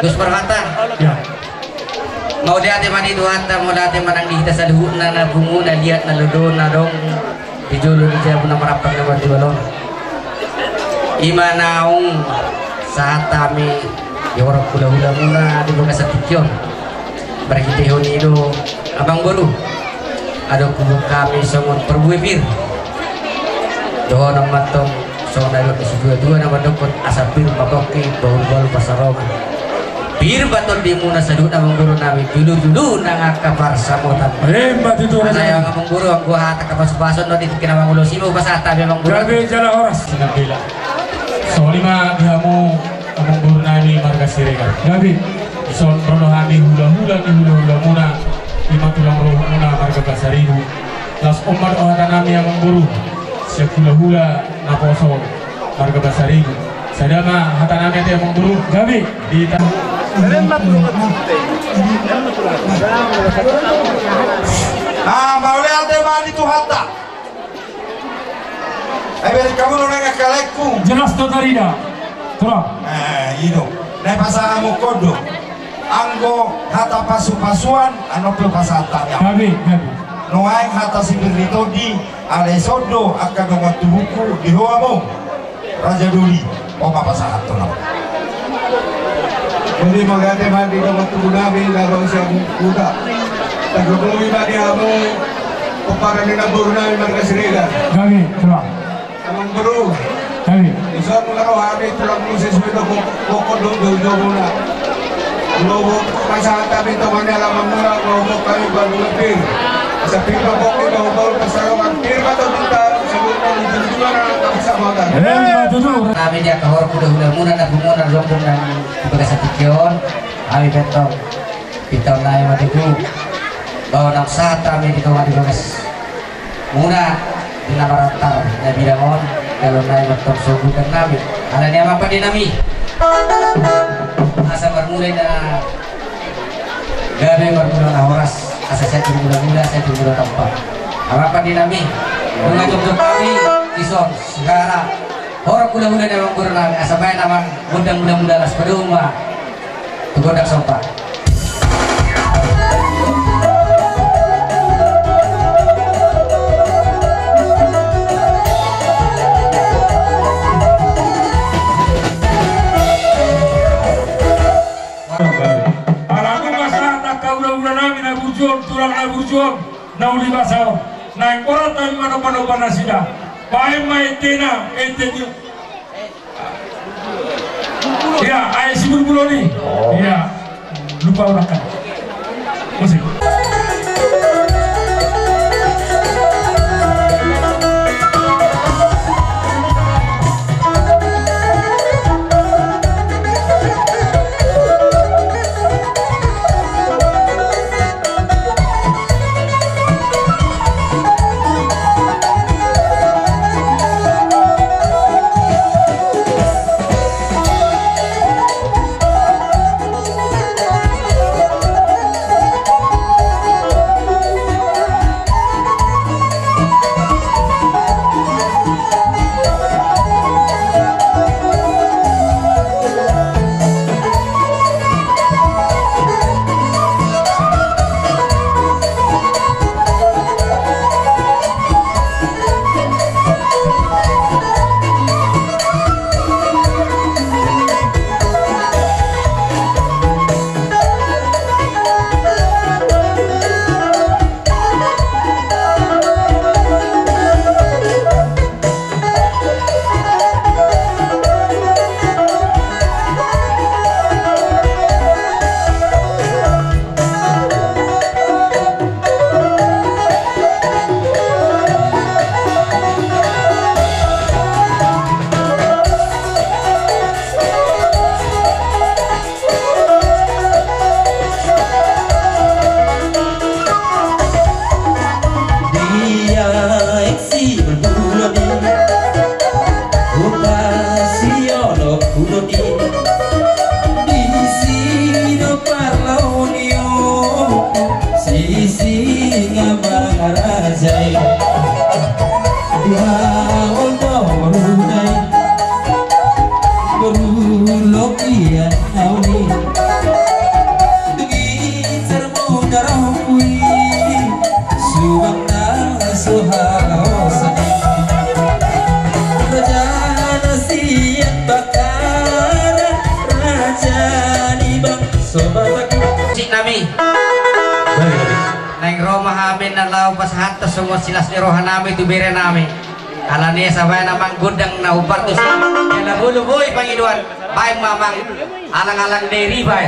Gus berkata mau dati mani duhata mau dati manang di kita saluhuna na bungu na lihat na ludo na dong di julu di jaya puna merapat na batu balon imanaung saat kami yorok hula-hula muna di bekas satikyon berhitihon itu abang baru ada kubu kami semua perbuibir doa nama tong so dari isi dua nama dokot asapir bakoki baru pasaroman bir baton di muna sadut abang baru nabi dulu nang kabar samotan hebat itu saya abang baru aku hata kapas-pason no titik abang ulo simo pasata abang baru gabi jala oras sinabila so lima dihamu abang baru nabi marga siregar gabi so rono hami hula-hula muna lima tulang roh muna marga basaribu las omar ohatan nami abang baru siap hula-hula naposo marga basaribu sadama hatan nami ati abang baru gabi di maule ate mani tu hatta. Kamu nona kalekku. jelas totarida terang Ino. Nai pasangamu kodo. Anggo hata pasu-pasuan anope pasata ya. gabi Noaing hata sibirito di alesodo akan ngomatu buku di hoamo. Raja Duli. Oma pasahato na. Hindi magate man di ka matunabi labang siyang kuda. Tagubuwi ba niya mo kung para ninaburo namin magkasirigan. gabi terang Amang buru, gabi isang mo laro habi tulang mo sa ismito kukudong dulo muna. Lubog masahat kami ito man alamang muna lubog kami bagulapin. Sa pipa po kinahubol kasarungan. Pirma ito dito sa buta ni Jumjuma na nakasamatan. hebat itu kami dia kahor kuda muna na bumuna rombong dan di bekas satikyon kami betong pitong na matiku bawa nang saat kami di kawan di bekas muna di namarantar na bilangon kalau naik betong subuh dan nabi ada ni apa di nami asa bermulai na gabe bermula na horas asa saya mula saya mula tempat apa di nami mengajuk kami ison segara orang muda-muda memang berenang asa bae namang muda-muda las peduma tugodak sompa alamu masyarakat kaulah nami na burjuang tulang na burjuang na uli basao na ikorat tayo mano-mano panasida bae mai tena entenyo ya ay si bulbulo ni ya lupa orang kan musik Berulok iya tahu nih kui subang nang sohaosa raja nasiat bakara raja di bang sobat si nami neng Roma amin na lau pas hatta semua silas ni rohan nami tu bere nami alane sabay namang gudang na ubar tu ya na bulu boy pangiduan bay mamang alang-alang deri bay